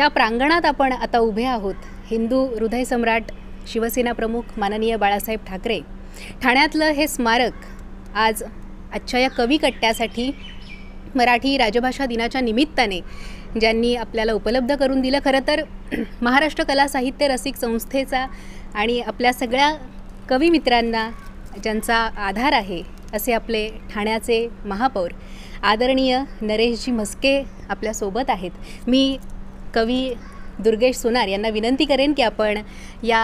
ज्या प्रांगणात आपण आता उभे आहोत, हिंदू हृदय सम्राट शिवसेना प्रमुख माननीय बाळासाहेब ठाकरे ठाण्यातलं हे स्मारक आजच्या या कवी कट्ट्यासाठी मराठी राजभाषा दिनाच्या निमित्ताने ज्यांनी आपल्याला उपलब्ध करून दिलं, खरं तर महाराष्ट्र कला साहित्य रसिक संस्थेचा आणि आपल्या सगळ्या कवी मित्रांना ज्यांचा आधार आहे असे आपले ठाण्याचे महापौर आदरणीय नरेशजी म्हस्के आपल्यासोबत आहेत. मी कवी दुर्गेश सोनार यांना विनंती करेन की आपण या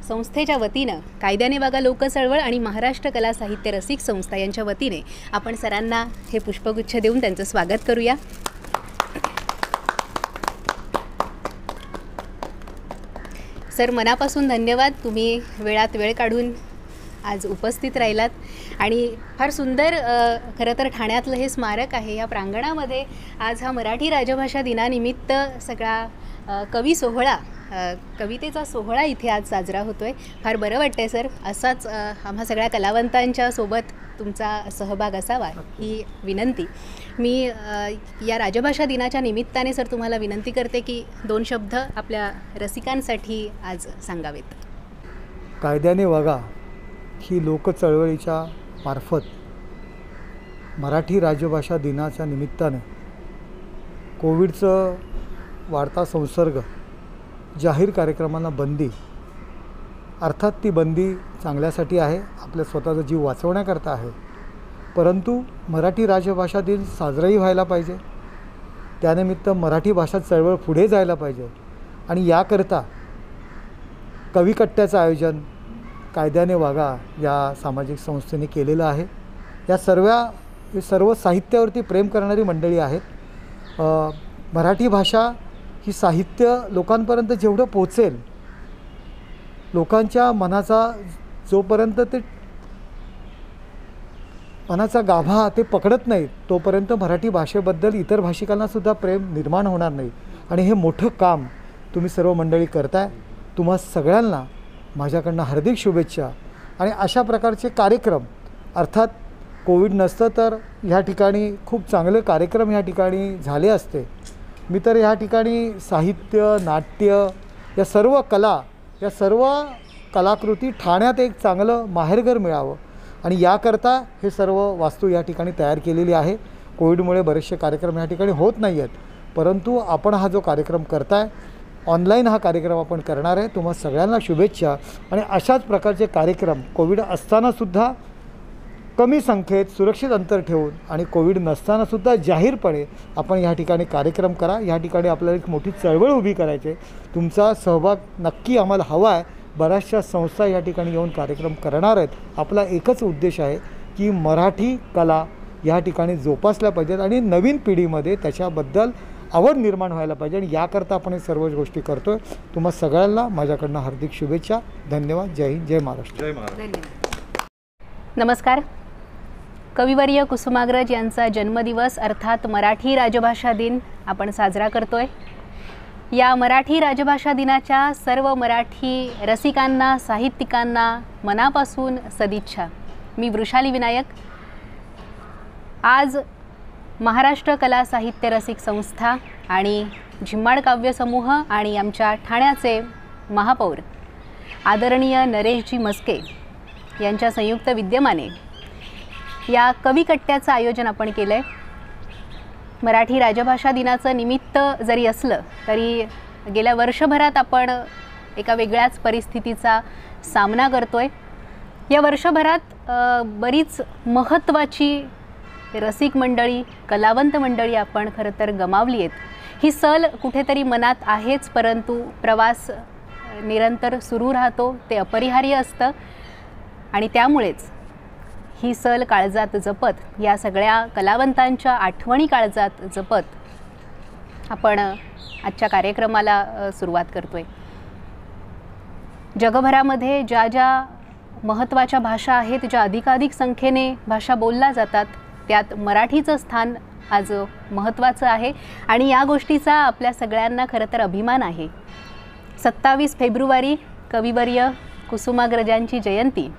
संस्थेच्या वतीनं कायद्याने वागा लोक चळवळ आणि महाराष्ट्र कला साहित्य रसिक संस्था यांच्या वतीने आपण सरांना हे पुष्पगुच्छ देऊन त्यांचं स्वागत करूया. सर, मनापासून धन्यवाद. तुम्ही वेळात वेळ काढून आज उपस्थित राहिलात आणि फार सुंदर खरं तर ठाण्यातलं हे स्मारक आहे. या प्रांगणामध्ये आज हा मराठी राजभाषा दिनानिमित्त सगळा कवी सोहळा, कवितेचा सोहळा इथे आज साजरा होतो आहे. फार बरं वाटतं आहे सर. असाच आम्हा सगळ्या कलावंतांच्या सोबत तुमचा सहभाग असावा ही विनंती. मी या राजभाषा दिनाच्या निमित्ताने सर तुम्हाला विनंती करते की 2 शब्द आपल्या रसिकांसाठी आज सांगावेत. कायद्याने वागा ही लोकचळवळीच्या मार्फत मराठी राजभाषा दिनाच्या निमित्ताने कोविडचं वाढता संसर्ग, जाहीर कार्यक्रमांना बंदी, अर्थात ती बंदी चांगल्यासाठी आहे, आपल्या स्वतःचा जीव वाचवण्याकरता आहे, परंतु मराठी राजभाषा दिन साजराही व्हायला पाहिजे. त्यानिमित्त मराठी भाषा चळवळ पुढे जायला पाहिजे आणि याकरता कविकट्ट्याचं आयोजन कायद्याने वागा या सामाजिक संस्थेने केलेलं आहे. या सर्व साहित्यावरती प्रेम करणारी मंडळी आहेत. मराठी भाषा ही साहित्य लोकांपर्यंत जेवढं पोचेल, लोकांच्या मनाचा जोपर्यंत ते मनाचा गाभा ते पकडत नाही तोपर्यंत मराठी भाषेबद्दल इतर भाषिकांनासुद्धा प्रेम निर्माण होणार नाही. आणि हे मोठं काम तुम्ही सर्व मंडळी करताय. तुम्हा सगळ्यांना माझ्याकडनं हार्दिक शुभेच्छा. आणि अशा प्रकारचे कार्यक्रम, अर्थात कोविड नसतं तर ह्या ठिकाणी खूप चांगले कार्यक्रम ह्या ठिकाणी झाले असते. मी तर ह्या ठिकाणी साहित्य, नाट्य, या सर्व कला, या सर्व कलाकृती ठाण्यात एक चांगलं माहेरघर मिळावं आणि याकरता हे सर्व वास्तू या ठिकाणी तयार केलेली आहे. कोविडमुळे बरेचसे कार्यक्रम या ठिकाणी होत नाही आहेत, परंतु आपण हा जो कार्यक्रम करताय, ऑनलाईन हा कार्यक्रम आपण करणार आहे. तुम्हा सगळ्यांना शुभेच्छा. आणि अशाच प्रकारचे कार्यक्रम कोविड असतानासुद्धा कमी संख्येत सुरक्षित अंतर ठेवून आणि कोविड नसतानासुद्धा जाहीरपणे आपण ह्या ठिकाणी कार्यक्रम करा. ह्या ठिकाणी आपल्याला एक मोठी चळवळ उभी करायची आहे. तुमचा सहभाग नक्की आम्हाला हवा आहे. बऱ्याचशा संस्था या ठिकाणी येऊन कार्यक्रम करणार आहेत. आपला एकच उद्देश आहे की मराठी कला या ठिकाणी जोपासल्या पाहिजेत आणि नवीन पिढीमध्ये त्याच्याबद्दल आवड निर्माण व्हायला पाहिजे आणि याकरता आपण हे सर्व गोष्टी करतो आहे. तुम्हा सगळ्यांना माझ्याकडनं हार्दिक शुभेच्छा. धन्यवाद. जय हिंद, जय महाराष्ट्र. जय महाराष्ट्र. नमस्कार. कविवर्य कुसुमाग्रज यांचा जन्मदिवस अर्थात मराठी राजभाषा दिन आपण साजरा करतोय. या मराठी राजभाषा दिनाच्या सर्व मराठी रसिकांना, साहित्यिकांना मनापासून सदिच्छा. मी वृषाली विनायक. आज महाराष्ट्र कला साहित्य रसिक संस्था आणि झिम्माड काव्य समूह आणि आमच्या ठाण्याचे महापौर आदरणीय नरेशजी म्हस्के यांच्या संयुक्त विद्यमाने या कविकट्ट्याचं आयोजन आपण केलं आहे. मराठी राजभाषा दिनाचं निमित्त जरी असलं तरी गेल्या वर्षभरात आपण एका वेगळ्याच परिस्थितीचा सामना करतो आहे. या वर्षभरात बरीच महत्त्वाची रसिक मंडळी, कलावंत मंडळी आपण खरं तर गमावली आहेत. ही सल कुठेतरी मनात आहेच, परंतु प्रवास निरंतर सुरू राहतो, ते अपरिहार्य असतं आणि त्यामुळेच ही सल काळजात जपत, या सगळ्या कलावंतांच्या आठवणी काळजात जपत आपण आजच्या कार्यक्रमाला सुरुवात करतोय. जगभरामध्ये ज्या ज्या महत्त्वाच्या भाषा आहेत, ज्या अधिकाधिक संख्येने भाषा बोलल्या जातात, त्यात मराठीचं स्थान आज महत्त्वाचं आहे आणि या गोष्टीचा आपल्या सगळ्यांना खरं तर अभिमान आहे. 27 फेब्रुवारी कविवर्य कुसुमाग्रजांची जयंती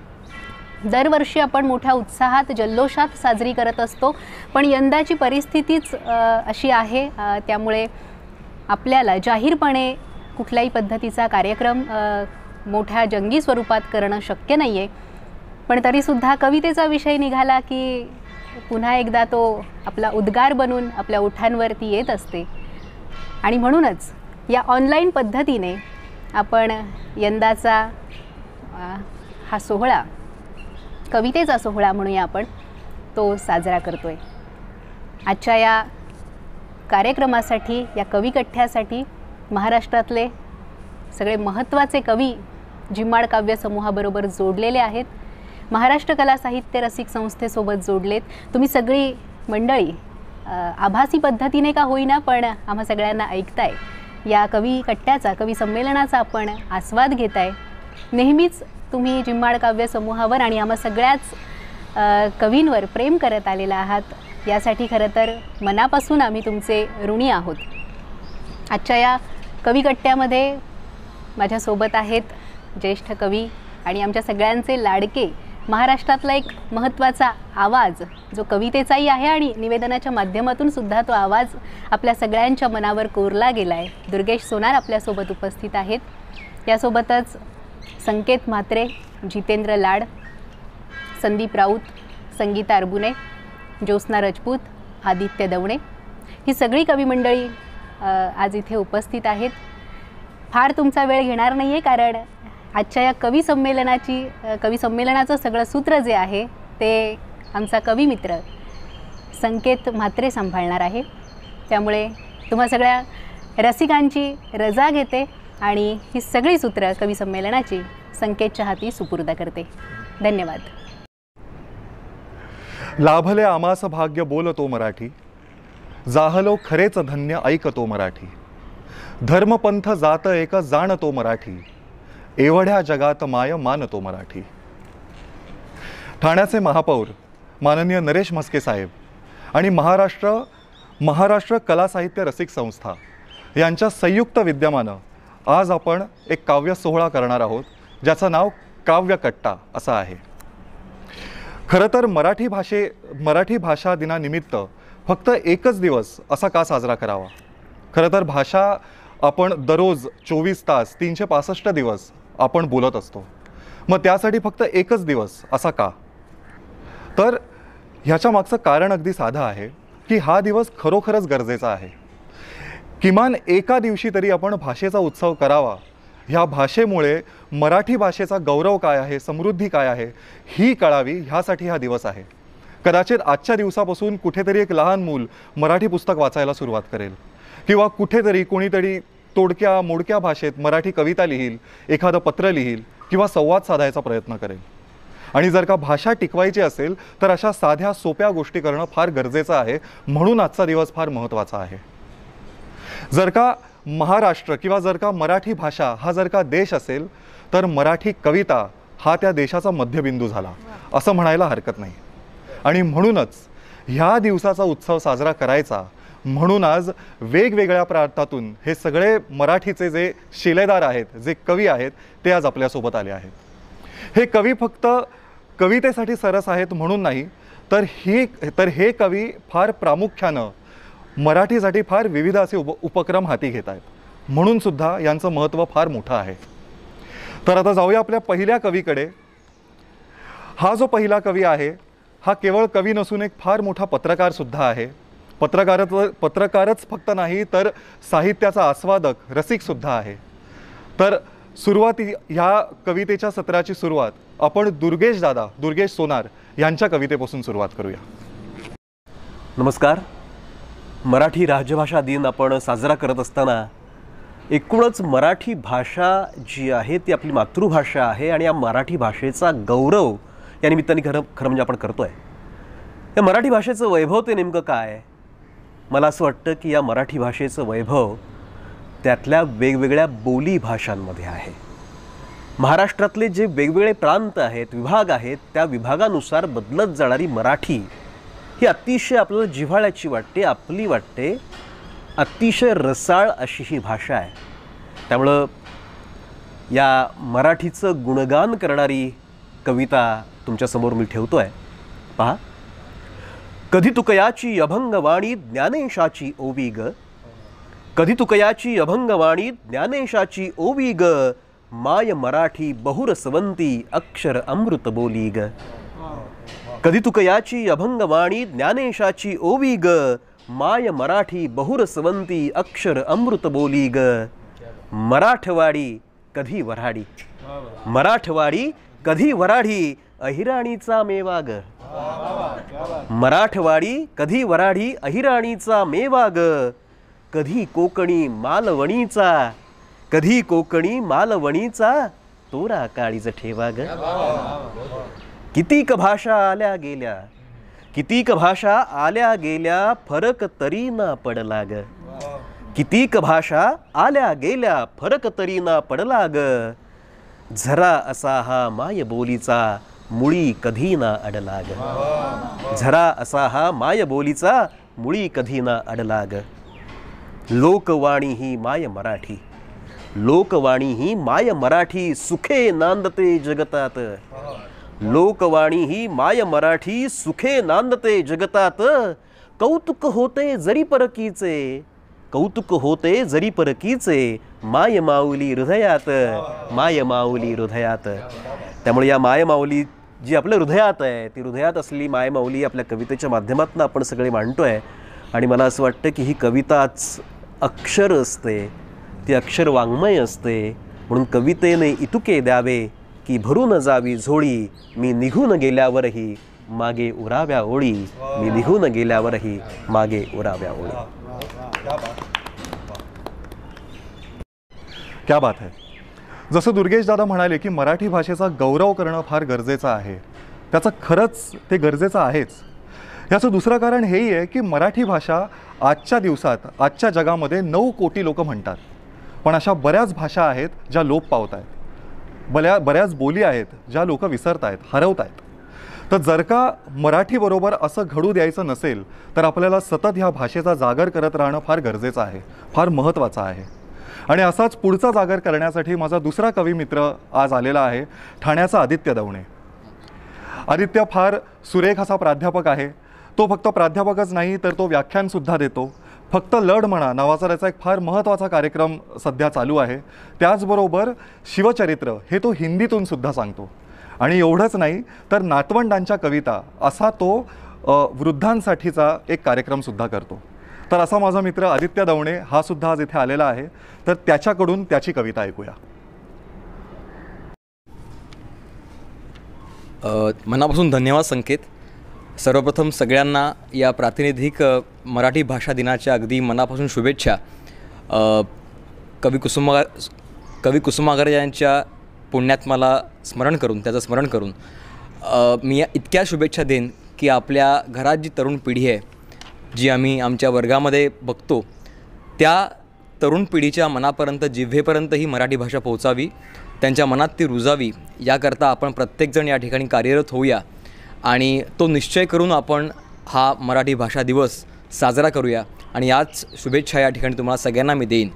दरवर्षी आपण मोठ्या उत्साहात, जल्लोषात साजरी करत असतो, पण यंदाची परिस्थितीच अशी आहे. त्यामुळे आपल्याला जाहीरपणे कुठल्याही पद्धतीचा कार्यक्रम मोठ्या जंगी स्वरूपात करणं शक्य नाही आहे, पण तरीसुद्धा कवितेचा विषय निघाला की पुन्हा एकदा तो आपला उद्गार बनून आपल्या ओठांवरती येत असते. आणि म्हणूनच या ऑनलाईन पद्धतीने आपण यंदाचा हा सोहळा, कवितेचा सोहळा म्हणूया आपण, तो साजरा करतो आहे. आजच्या या कार्यक्रमासाठी, या कविकठ्ठ्यासाठी महाराष्ट्रातले सगळे महत्त्वाचे कवी जिम्माड काव्य समूहाबरोबर जोडलेले आहेत. महाराष्ट्र कला साहित्य रसिक संस्थेसोबत जोडलेत. तुम्ही सगळी मंडळी आभासी पद्धतीने का होईना पण आम्हा सगळ्यांना ऐकताय. या कवी कट्ट्याचा, कवी संमेलनाचा आपण आस्वाद घेताय. नेहमीच तुम्ही जिम्माड काव्य समूहावर आणि आम्हा सगळ्याच कवींवर प्रेम करत आलेला आहात. यासाठी खरं तर मनापासून आम्ही तुमचे ऋणी आहोत. आजच्या या कवी कट्ट्यामध्ये माझ्यासोबत आहेत ज्येष्ठ कवी आणि आमच्या सगळ्यांचे लाडके, महाराष्ट्रातला एक महत्त्वाचा आवाज जो कवितेचाही आहे आणि निवेदनाच्या माध्यमातून सुद्धा तो आवाज आपल्या सगळ्यांच्या मनावर कोरला गेला आहे. दुर्गेश सोनार आपल्यासोबत उपस्थित आहेत. यासोबतच संकेत म्हात्रे, जितेंद्र लाड, संदीप राऊत, संगीता अरबुने, ज्योत्स्ना राजपूत, आदित्य दवणे, ही सगळी कवी मंडळी आज इथे उपस्थित आहेत. फार तुमचा वेळ घेणार नाही आहे, कारण आजच्या या कवी संमेलनाचं सगळं सूत्र जे आहे ते आमचा कविमित्र संकेत म्हात्रे सांभाळणार आहे. त्यामुळे तुम्हा सगळ्या रसिकांची रजा घेते आणि ही सगळी सूत्र कवी संमेलनाची संकेतच्या हाती सुपूर्द करते. धन्यवाद. लाभले आमास भाग्य बोलतो मराठी, जाहलो खरेच धन्य ऐकतो मराठी. धर्मपंथ जात एक जाणतो मराठी, एवढ्या जगात माय मानतो मराठी. ठाण्याचे महापौर माननीय नरेश म्हस्के साहेब आणि महाराष्ट्र कला साहित्य रसिक संस्था यांच्या संयुक्त विद्यमानं आज आपण एक काव्य सोहळा करणार आहोत, ज्याचं नाव काव्य कट्टा असं आहे. खरं तर मराठी भाषा दिनानिमित्त फक्त एकच दिवस असा का साजरा करावा? खरं तर भाषा आपण दररोज 24 तास 365 दिवस आपण बोलत असतो. मग त्यासाठी फक्त एकच दिवस असा का? तर ह्याच्या मागचं कारण अगदी साधं आहे की हा दिवस खरोखरच गरजेचा आहे. किमान एका दिवशी तरी आपण भाषेचा उत्सव करावा. ह्या भाषेमुळे मराठी भाषेचा गौरव काय आहे, समृद्धी काय आहे ही कळावी, ह्यासाठी हा दिवस आहे. कदाचित आजच्या दिवसापासून कुठेतरी एक लहान मूल मराठी पुस्तक वाचायला सुरुवात करेल किंवा कुठेतरी कोणीतरी तोडक्या मोडक्या भाषेत मराठी कविता लिहील, एखादं पत्र लिहील किंवा संवाद साधायचा प्रयत्न करेल. आणि जर का भाषा टिकवायची असेल तर अशा साध्या सोप्या गोष्टी करणं फार गरजेचं आहे. म्हणून आजचा दिवस फार महत्त्वाचा आहे. जर का महाराष्ट्र किंवा जर का मराठी भाषा हा जर का देश असेल तर मराठी कविता हा त्या देशाचा मध्यबिंदू झाला असं म्हणायला हरकत नाही. आणि म्हणूनच ह्या दिवसाचा उत्सव साजरा करायचा म्हणून आज वेगवेगळ्या प्रांतातून हे सगळे मराठीचे जे शिलेदार आहेत, जे कवी आहेत, ते आज आपल्यासोबत आले आहेत. हे कवी फक्त कवितेसाठी सरस आहेत म्हणून नाही, तर हे कवी फार प्रामुख्यानं मराठीसाठी फार विविध असे उपक्रम हाती घेत आहेत. म्हणून सुद्धा यांचं महत्त्व फार मोठं आहे. तर आता जाऊया आपल्या पहिल्या कवीकडे. हा जो पहिला कवी आहे हा केवळ कवी नसून एक फार मोठा पत्रकार सुद्धा आहे. पत्रकारच फक्त नाही तर साहित्याचा आस्वादक, रसिक सुद्धा आहे. तर ह्या कवितेच्या सत्राची सुरुवात आपण दुर्गेश सोनार यांच्या कवितेपासून सुरुवात करूया. नमस्कार. मराठी राजभाषा दिन आपण साजरा करत असताना एकूणच मराठी भाषा जी आहे ती आपली मातृभाषा आहे आणि या मराठी भाषेचा गौरव या निमित्ताने खरं म्हणजे आपण करतो आहे. या मराठी भाषेचं वैभव ते नेमकं काय? मला असं वाटतं की या मराठी भाषेचं वैभव त्यातल्या वेगवेगळ्या बोली भाषांमध्ये आहे. महाराष्ट्रातले जे वेगवेगळे प्रांत आहेत, विभाग आहेत, त्या विभागानुसार बदलत जाणारी मराठी ही अतिशय आपल्याला जिव्हाळ्याची वाटते, आपली वाटते, अतिशय रसाळ अशी ही भाषा आहे. त्यामुळं या मराठीचं गुणगान करणारी कविता तुमच्यासमोर मी ठेवतो आहे. पहा. कधी तुकयाची अभंगवाणी ज्ञानेशाची ओवी ग, कधी तुकयाची अभंगवाणी ज्ञानेशाची ओवी ग, माय मराठी बहुरसवंती अक्षर अमृत बोली ग. कधी तुकयाची अभंगवाणी ज्ञानेशाची ओवी ग, माय मराठी बहुरसवंती अक्षर अमृत बोली ग. मराठवाडी कधी वऱ्हाडी, मराठवाडी कधी वऱ्हाडी अहिराणीचा मेवा ग. मराठवाडी कधी वऱ्हाडी अहिराणीचा मेवा ग. कधी कोकणी मालवणीचा, कधी कोकणी मालवणीचा तोरा काळीज ठेवा ग. कितीक भाषा आल्या गेल्या, कितीक भाषा आल्या गेल्या फरक तरी ना पडला ग. कितीक भाषा आल्या गेल्या फरक तरी ना पडला ग. झरा असा हा माय बोलीचा मुळी कधी ना अडला ग. झरा असा हा माय बोलीचा मुळी कधी ना अडला ग. लोकवाणी ही माय मराठी, लोकवाणी ही माय मराठी सुखे नांदते जगतात. लोकवाणी ही माय मराठी सुखे नांदते जगतात. कौतुक होते जरी परकीचे, कौतुक होते जरी परकीचे माय माऊली हृदयात, माय माऊली हृदयात. त्यामुळे या माय माऊली जी आपल्या हृदयात आहे, ती हृदयात असलेली माय माऊली आपल्या कवितेच्या माध्यमातून आपण सगळे मांडतोय. आणि मला असं वाटतं की ही कविताच अक्षर असते, ती अक्षर वाङ्मय असते. म्हणून कवितेने इतुके द्यावे की भरून जावी झोळी, मी निघून गेल्यावरही मागे उराव्या ओळी, मी निघून गेल्यावरही मागे उराव्या ओळी. क्या बात है. जसं दुर्गेश दादा म्हणाले की मराठी भाषेचा गौरव करणं फार गरजेचं आहे, त्याचं खरंच ते गरजेचं आहेच. याचं दुसरं कारण हेही आहे की मराठी भाषा आजच्या दिवसात, आजच्या जगामध्ये 9 कोटी लोक म्हणतात, पण अशा बऱ्याच भाषा आहेत ज्या लोप पावत आहेत. बऱ्याच बोली आहेत ज्या लोक विसरत आहेत, हरवत आहेत. तर जर का मराठीबरोबर असं घडू द्यायचं नसेल तर आपल्याला सतत ह्या भाषेचा जागर करत राहणं फार गरजेचं आहे, फार महत्त्वाचं आहे. आणि असाच पुढचा जागर करण्यासाठी माझा दुसरा कवी मित्र आज आलेला आहे, ठाण्याचा आदित्य दवणे. आदित्य फार सुरेख असा प्राध्यापक आहे. तो फक्त प्राध्यापकच नाही तर तो व्याख्यानसुद्धा देतो. फक्त लढ म्हणा नावाचा त्याचा एक फार महत्त्वाचा कार्यक्रम सध्या चालू आहे. त्याचबरोबर शिवचरित्र हे तो हिंदीतून सुद्धा सांगतो. आणि एवढंच नाही तर नातवंडांच्या कविता असा तो वृद्धांसाठीचा एक कार्यक्रमसुद्धा करतो. तर असा माझा मित्र आदित्य दवणे हा सुद्धा आज इथे आलेला आहे. तर त्याच्याकडून त्याची कविता ऐकूया. मनापासून धन्यवाद संकेत. सर्वप्रथम सगळ्यांना या प्रातिनिधिक मराठी भाषा दिनाच्या अगदी मनापासून शुभेच्छा. कवी कुसुमाग्रज यांच्या पुण्यात्म्याला स्मरण करून, त्याचं स्मरण करून मी इतक्या शुभेच्छा देईन की आपल्या घरात जी तरुण पिढी आहे, जी आम्ही आमच्या वर्गामध्ये बघतो, त्या तरुण पिढीच्या मनापर्यंत, जिव्हेपर्यंत ही मराठी भाषा पोहोचावी, त्यांच्या मनात ती रुजावी, याकरता आपण प्रत्येकजण या ठिकाणी कार्यरत होऊया. आणि तो निश्चय करून आपण हा मराठी भाषा दिवस साजरा करूया. आणि याच शुभेच्छा या ठिकाणी तुम्हाला सगळ्यांना मी देईन.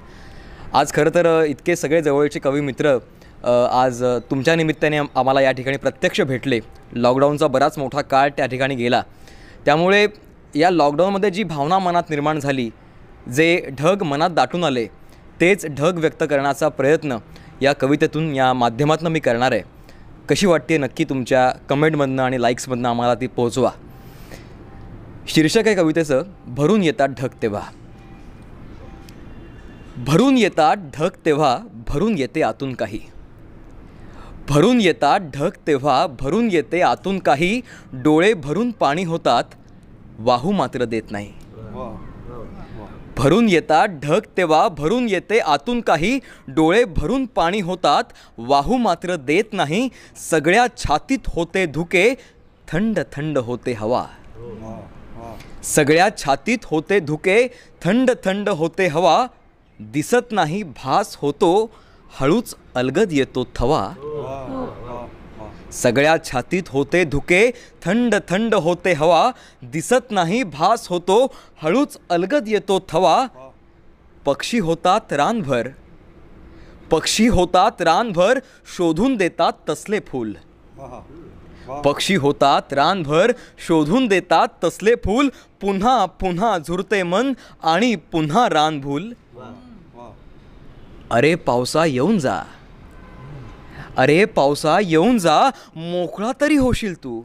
आज खरं तर इतके सगळे जवळचे कवी मित्र आज तुमच्या निमित्ताने आम्हाला या ठिकाणी प्रत्यक्ष भेटले. लॉकडाऊनचा बराच मोठा काळ त्या ठिकाणी गेला. त्यामुळे या लॉकडाऊनमध्ये जी भावना मनात निर्माण झाली, जे ढग मनात दाटून आले, तेच ढग व्यक्त करण्याचा प्रयत्न या कवितेतून, या माध्यमातून मी करणार आहे. कशी वाटते नक्की तुमच्या कमेंटमधनं आणि लाईक्समधनं आम्हाला ती पोहोचवा. शीर्षक आहे कवितेचं, भरून येतात ढग तेव्हा. भरून येतात ढग तेव्हा, भरून येते आतून काही. भरून येतात ढग तेव्हा, भरून येते आतून काही. डोळे भरून पाणी होतात, वाहू मात्र देत नाही. भरून येतात ढग तेव्हा, भरून येते आतून काही. डोळे भरून पाणी होतात, वाहू मात्र देत नाही. सगळ्या छातीत होते धुके, थंड थंड होते हवा. सगळ्या छातीत होते धुके, थंड थंड होते हवा. दिसत नाही भास होतो, हळूच अलगद येतो थवा. सगळ्या छातीत होते धुके, थंड थंड होते हवा. दिसत नाही भास होतो, हळूच अलगद येतो थवा. पक्षी होतात रानभर, पक्षी होतात रानभर, शोधून देतात तसले फूल. पक्षी होतात रानभर, शोधून देतात तसले फूल. पुन्हा पुन्हा झुरते मन आणि पुन्हा रानभूल. अरे पावसा येऊन जा, अरे पावसा येऊन जा, मोकळा तरी होशील तू.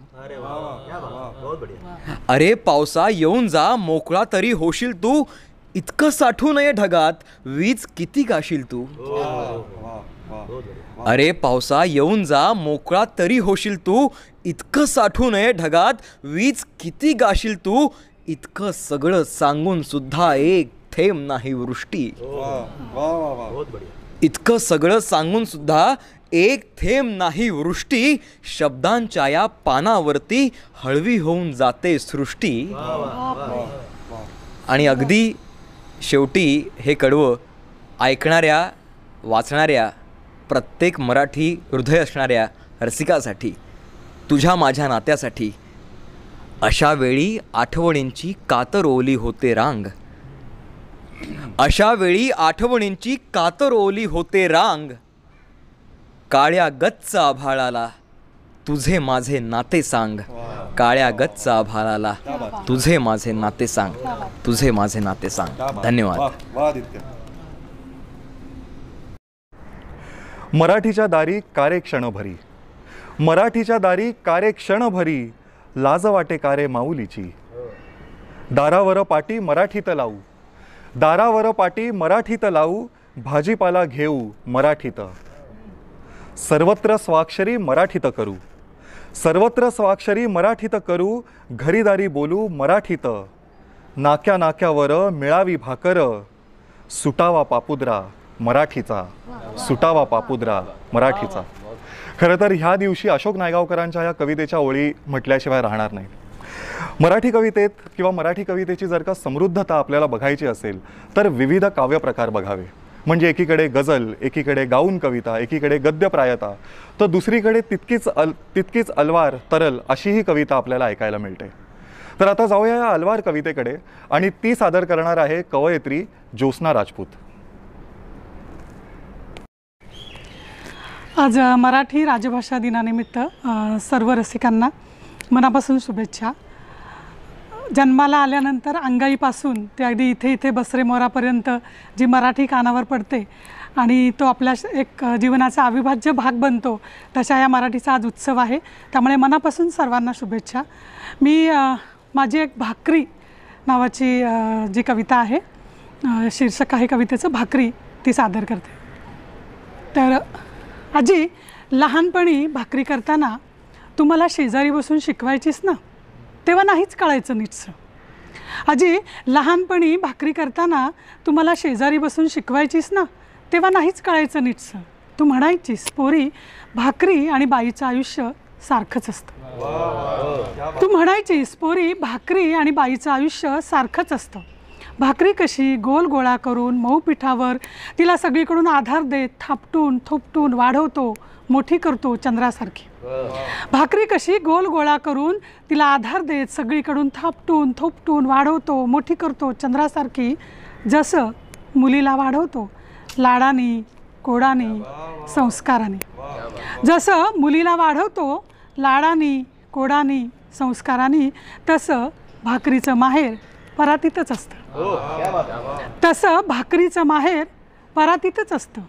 अरे पावसा येऊन जा, मोकळा तरी होशील तू, इतकं साठू नये ढगात, वीज किती गाशील तू. अरे पावसा येऊन जा, मोकळा तरी होशील तू, इतकं साठू नये ढगात, वीज किती गाशील तू, इतकं सगळं सांगून सुद्धा एक थेंब नाही वृष्टी. इतकं सगळं सांगून सुद्धा एक थेंब नाही वृष्टी, शब्दांच्या या पानावरती हळवी होऊन जाते सृष्टी. आणि अगदी शेवटी हे कडवं ऐकणाऱ्या वाचणाऱ्या प्रत्येक मराठी हृदय असणाऱ्या रसिकासाठी, तुझ्या माझ्या नात्यासाठी, अशा वेळी आठवणींची कातर ओली होते रांग. अशा वेळी आठवणींची कातर ओली होते रांग. काळ्या गच्च आभाळाला तुझे माझे नाते सांग. काळ्या गच्च आभाळाला तुझे माझे नाते सांग, तुझे माझे नाते सांग. धन्यवाद. मराठीच्या दारी कारे क्षणभरी, मराठीच्या दारी कारे क्षणभरी, लाज वाटे कारे माऊलीची. दारावर पाटी मराठीत लावू, दारावर पाटी मराठीत लावू, भाजीपाला घेऊ मराठीत. सर्वत्र स्वाक्षरी मराठीत करू, सर्वत्र स्वाक्षरी मराठीत करू, घरीदारी बोलू मराठीत. नाक्या नाक्यावर मिळावी भाकर, सुटावा पापुद्रा मराठीचा, सुटावा पापुद्रा मराठीचा. खरं तर ह्या दिवशी अशोक नायगावकरांच्या या कवितेच्या ओळी म्हटल्याशिवाय राहणार नाही. मराठी कवितेत किंवा मराठी कवितेची जर का समृद्धता आपल्याला बघायची असेल तर विविध काव्यप्रकार बघावे. म्हणजे एकीकडे गझल, एकीकडे गाऊन कविता, एकीकडे गद्यप्रायता, तर दुसरीकडे तितकीच अलवार तरल अशी ही कविता आपल्याला ऐकायला मिळते. तर आता जाऊया या अलवार कवितेकडे, आणि ती सादर करणार आहे कवयित्री ज्योत्स्ना राजपूत. आज मराठी राजभाषा दिनानिमित्त सर्व रसिकांना मनापासून शुभेच्छा. जन्माला आल्यानंतर अंगाईपासून ते अगदी इथे इथे बसरे मोरापर्यंत जी मराठी कानावर पडते आणि तो आपल्या एक जीवनाचा अविभाज्य भाग बनतो, तशा या मराठीचा आज उत्सव आहे. त्यामुळे मनापासून सर्वांना शुभेच्छा. मी माझी एक भाकरी नावाची जी कविता आहे, शीर्षक आहे कवितेचं भाकरी, ती सादर करते. तर आजी, लहानपणी भाकरी करताना तुम्हाला शेजारी बसून शिकवायचीस ना, तेव्हा नाहीच कळायचं नीटसं. आजी, लहानपणी भाकरी करताना तुम्हाला शेजारी बसून शिकवायचीस ना, तेव्हा नाहीच कळायचं नीटसं. तू म्हणायचीस, पोरी, भाकरी आणि बाईचं आयुष्य सारखंच असतं. तू म्हणायचीस, पोरी, भाकरी आणि बाईचं आयुष्य सारखंच असतं. भाकरी कशी गोल गोळा करून मऊ पिठावर तिला सगळीकडून आधार देत थापटून थोपटून वाढवतो, मोठी करतो चंद्रासारखी. भाकरी कशी गोल गोळा करून तिला आधार देत सगळीकडून थापटून थोपटून वाढवतो, मोठी करतो चंद्रासारखी. जसं मुलीला वाढवतो लाडानी कोडानी संस्काराने, जसं मुलीला वाढवतो लाडानी कोडानी संस्काराने, तसं भाकरीचं माहेर परातीतच असतं. तसं भाकरीचं माहेर परातीतच असतं.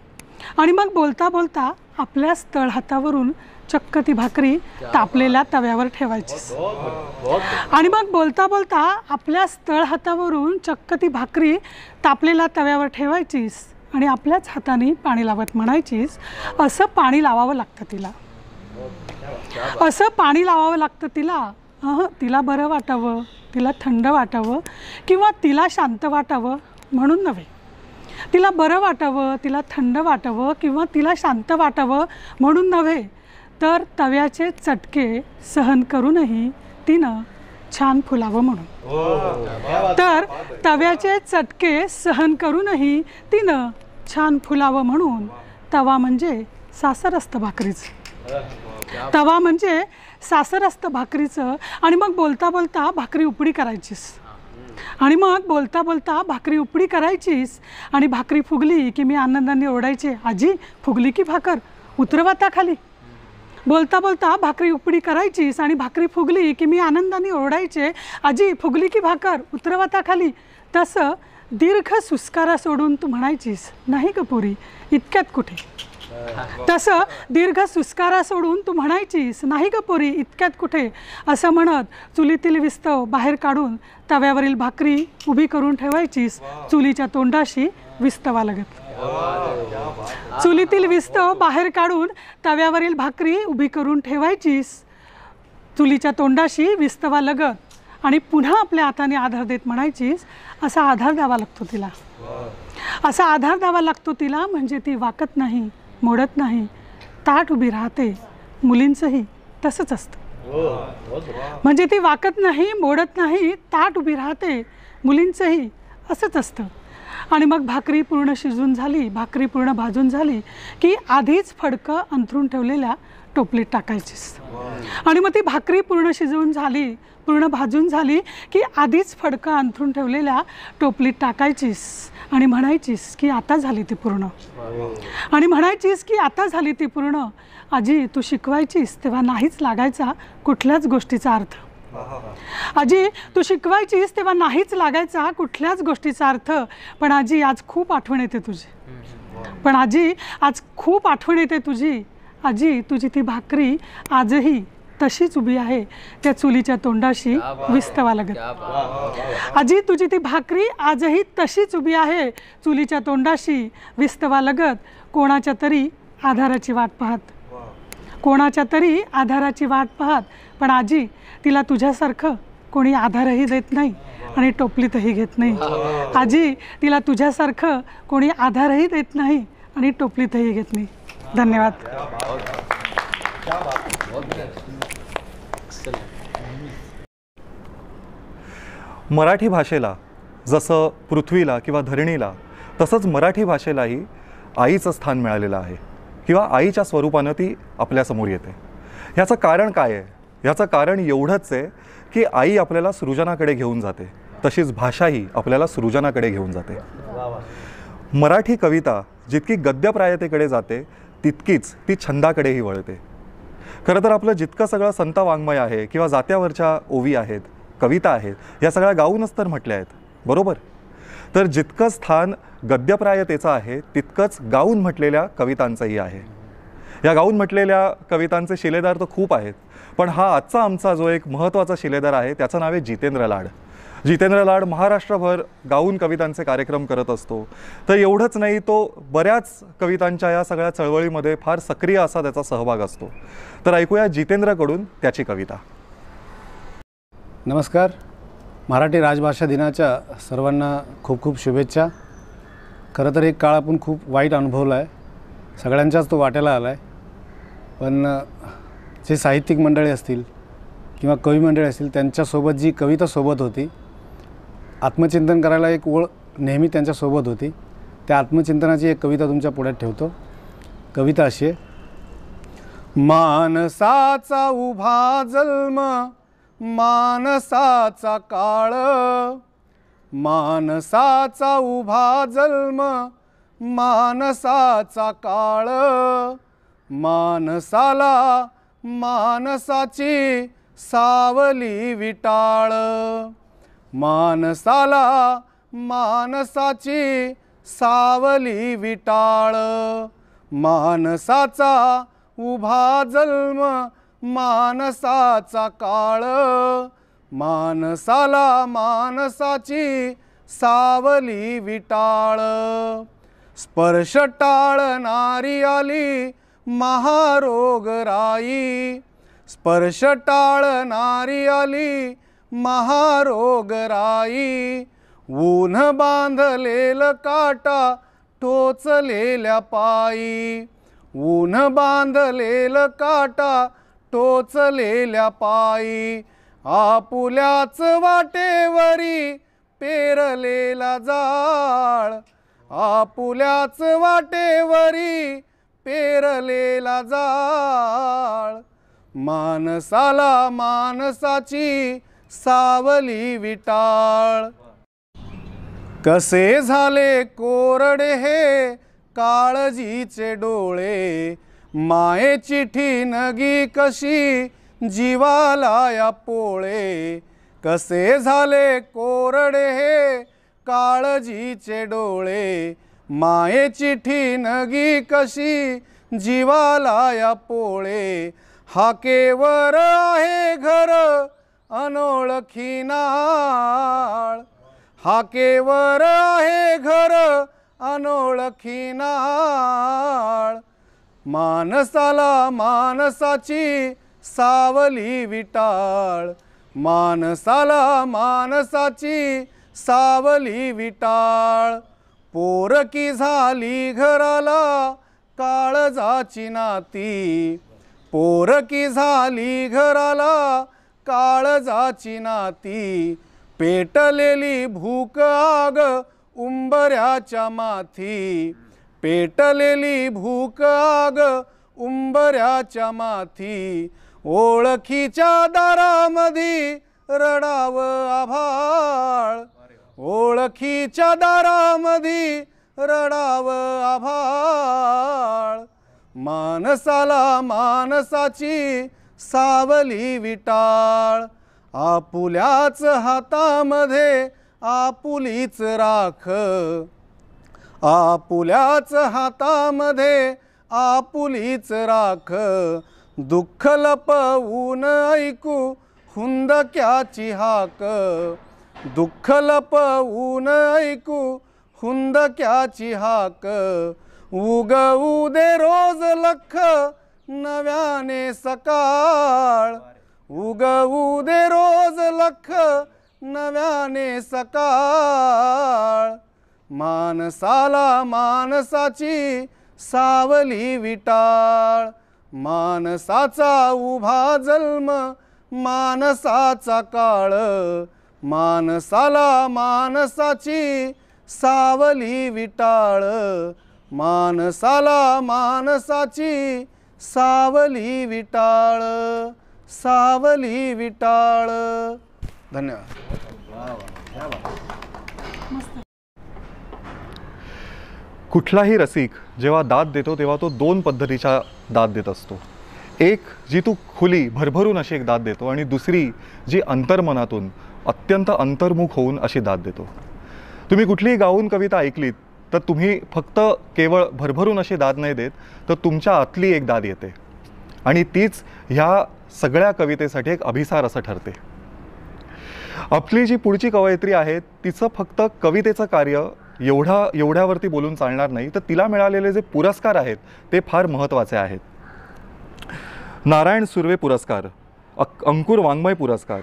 आणि मग बोलता बोलता आपल्याच तळहातावरून चक्क ती भाकरी तापलेल्या तव्यावर ठेवायचीस. आणि मग बोलता बोलता आपल्याच तळहातावरून चक्क ती भाकरी तापलेल्या तव्यावर ठेवायचीस आणि आपल्याच हाताने पाणी लावत म्हणायचीस, असं पाणी लावावं लागतं तिला, असं पाणी लावावं लागतं तिला. तिला बरं वाटावं, तिला थंड वाटावं किंवा तिला शांत वाटावं म्हणून नव्हे. तिला बरं वाटावं, तिला थंड वाटावं किंवा तिला शांत वाटावं म्हणून नव्हे, तर तव्याचे चटके सहन करूनही तिनं छान फुलावं म्हणून. तर तव्याचे चटके सहन करूनही तिनं छान फुलावं म्हणून. तवा म्हणजे सासर असतं भाकरीचं, तवा म्हणजे सासर असतं भाकरीचं. आणि मग बोलता बोलता भाकरी उपडी करायचीस, आणि मग बोलता बोलता भाकरी उपडी करायचीस आणि भाकरी फुगली की मी आनंदाने ओरडायचे, आजी फुगली की भाकर, उतरवाता खाली. बोलता बोलता भाकरी उपडी करायचीस आणि भाकरी फुगली की मी आनंदाने ओरडायचे, आजी फुगली की भाकर, उतरवाता खाली. तसं दीर्घ सुस्कारा सोडून तू म्हणायचीस नाही का पोरी इतक्यात कुठे. तसं दीर्घ सुस्कारा सोडून तू म्हणायचीस नाही का पोरी इतक्यात कुठे असं म्हणत चुलीतील विस्तव बाहेर काढून तव्यावरील भाकरी उभी करून ठेवायचीस चुलीच्या तोंडाशी विस्तवा लगत. चुलीतील विस्तव बाहेर काढून तव्यावरील भाकरी उभी करून ठेवायचीस चुलीच्या तोंडाशी विस्तवा लगत आणि पुन्हा आपल्या हाताने आधार देत म्हणायचीस असा आधार द्यावा लागतो तिला. असा आधार द्यावा लागतो तिला म्हणजे ती वाकत नाही मोडत नाही ताठ उभी राहते. मुलींचंही तसंच असतं म्हणजे ती वाकत नाही मोडत नाही ताठ उभी राहते. मुलींचंही असंच असतं. आणि मग भाकरी पूर्ण शिजून झाली भाकरी पूर्ण भाजून झाली की आधीच फडकं अंथरून ठेवलेल्या टोपलीत टाकायचीस. आणि मग ती भाकरी पूर्ण शिजवून झाली पूर्ण भाजून झाली की आधीच फडकं अंथरून ठेवलेल्या टोपलीत टाकायचीस आणि म्हणायचीस की आता झाली ती पूर्ण. आणि म्हणायचीस की आता झाली ती पूर्ण. आजी तू शिकवायचीस तेव्हा नाहीच लागायचा कुठल्याच गोष्टीचा अर्थ. आजी तू शिकवायचीस तेव्हा नाहीच लागायचा कुठल्याच गोष्टीचा अर्थ. पण आजी आज खूप आठवण येते तुझी. पण आजी आज खूप आठवण येते तुझी. आजी तुझी ती भाकरी आजही तशीच उभी आहे त्या चुलीच्या तोंडाशी विस्तवा लगत. आजी तुझी ती भाकरी आजही तशीच उभी आहे चुलीच्या तोंडाशी विस्तवा लगत. कोणाच्या तरी आधाराची वाट पाहत कोणाच्या तरी आधाराची वाट पाहत. पण आजी तिला तुझ्यासारखं कोणी आधारही देत नाही आणि टोपलीतही घेत नाही. आजी तिला तुझ्यासारखं कोणी आधारही देत नाही आणि टोपलीतही घेत नाही. धन्यवाद. मराठी भाषेला जसं पृथ्वीला किंवा धरणीला तसंच मराठी भाषेलाही आईचं स्थान मिळालेलं आहे किंवा आईच्या स्वरूपानं ती आपल्यासमोर येते. ह्याचं कारण काय आहे? ह्याचं कारण एवढंच आहे की आई आपल्याला सृजनाकडे घेऊन जाते तशीच भाषाही आपल्याला सृजनाकडे घेऊन जाते. मराठी कविता जितकी गद्यप्रायतेकडे जाते तितकीच ती छंदाकडेही वळते. खरं तर आपलं जितकं सगळं संत वाङ्मय आहे किंवा जात्यावरच्या ओवी आहेत कविता आहेत या सगळ्या गाऊनच तर म्हटल्या आहेत बरोबर. तर जितकं स्थान गद्यप्रायतेचं आहे तितकंच गाऊन म्हटलेल्या कवितांचंही आहे. या गाऊन म्हटलेल्या कवितांचे शिलेदार तर खूप आहेत पण हा आजचा आमचा जो एक महत्त्वाचा शिलेदार आहे त्याचं नाव आहे जितेंद्र लाड. जितेंद्र लाड महाराष्ट्रभर गाऊन कवितांचे कार्यक्रम करत असतो. तर एवढंच नाही तो बऱ्याच कवितांच्या या सगळ्या चळवळीमध्ये फार सक्रिय असा त्याचा सहभाग असतो. तर ऐकूया जितेंद्रकडून त्याची कविता. नमस्कार. मराठी राजभाषा दिनाच्या सर्वांना खूप खूप शुभेच्छा. खरं तर एक काळ आपण खूप वाईट अनुभवला आहे सगळ्यांच्याच तो वाट्याला आला आहे. पण जे साहित्यिक मंडळी असतील किंवा कवी मंडळी असतील त्यांच्यासोबत जी कविता सोबत होती आत्मचिंतन करायला एक ओळ नेहमी त्यांच्यासोबत होती. त्या आत्मचिंतनाची एक कविता तुमच्या पुढ्यात ठेवतो. कविता अशी आहे. मानसाचा उभा जन्म मानसाचा काळ मानसाचा उभा जन्म मानसाचा काळ मानसाला मानसाची सावली विटाळ मानसाला मानसाची सावली विटाळ मानसाचा उभा जन्म मानसाचा काळ मानसाला मानसाची सावली विटाळ स्पर्श टाळणारी आली महारोगराई स्पर्श टाळणारी आली महारोगराई ऊन बांधलेलं काटा टोचलेल्या पायी ऊन बांधलेलं काटा टोचलेल्या पायी आपुल्याच वाटेवरी पेरलेला जाळ आपुल्याच वाटेवरी पेरलेला जाळ मानसाला मानसाची सावली विटाळ कसे झाले कोरडे हे काळजीचे डोळे मायेची ठिणगी कशी जीवाला या पोळे कसे झाले कोरडे हे काळजीचे डोळे, मायेची ठिणगी कशी जीवाला या पोळे. हाकेवर आहे घर अनोळखी नाळ, हाकेवर आहे घर अनोळखी नाळ. मानसाला मानसाची सावली विटाळ, मानसाला मानसाची सावली विटाळ. पोरकी झाली घराला काळजाची नाती, पोरकी झाली घराला काळजाची नाती. पेटलेली भूक आग उंबऱ्याच्या माथी, पेटलेली भूक आग उंबऱ्याच्या माथी. ओळखीच्या दारामधी रडावं आभाळ, ओळखीच्या दारामधी रडावं आभाळ. मानसाला मानसाची सावली विटाळ, आपुल्याच हातामध्ये आपुलीच राख, आपुल्याच हातामध्ये आपुलीच राख. दुःख लपवून ऐकू हुंदक्याची हाक, दुःख लपवून ऐकू हुंदक्याची हाक. उगवू दे रोज लख नव्याने सकाळ, उगवू दे रोज लख नव्याने सकाळ. मानसाला मानसाची सावली विटाळ, मानसाचा उभा जन्म मानसाचा काळ. मानसाला मानसाची सावली विटाळ, मानसाला मानसाची सावली विटाळ, सावली विटाळ. धन्यवाद. कुठलाही रसिक जेव्हा दाद देतो तेव्हा तो दोन पद्धतीच्या दाद देत असतो. एक जी तू खुली भरभरून अशी एक दाद देतो, आणि दुसरी जी अंतर्मनातून अत्यंत अंतर्मुख होऊन अशी दाद देतो. तुम्ही कुठलीही गाऊन कविता ऐकलीत तर तुम्ही फक्त केवळ भरभरून अशी दाद नाही देत, तर तुमच्या आतली एक दाद येते, आणि तीच ह्या सगळ्या कवितेसाठी एक अभिसार असं ठरते. आपली जी पुढची कवयित्री आहे तिचं फक्त कवितेचं कार्य एवढ्यावरती बोलून चालणार नाही, तर तिला मिळालेले जे पुरस्कार आहेत ते फार महत्त्वाचे आहेत. नारायण सुर्वे पुरस्कार, अंकुर वाङ्मय पुरस्कार,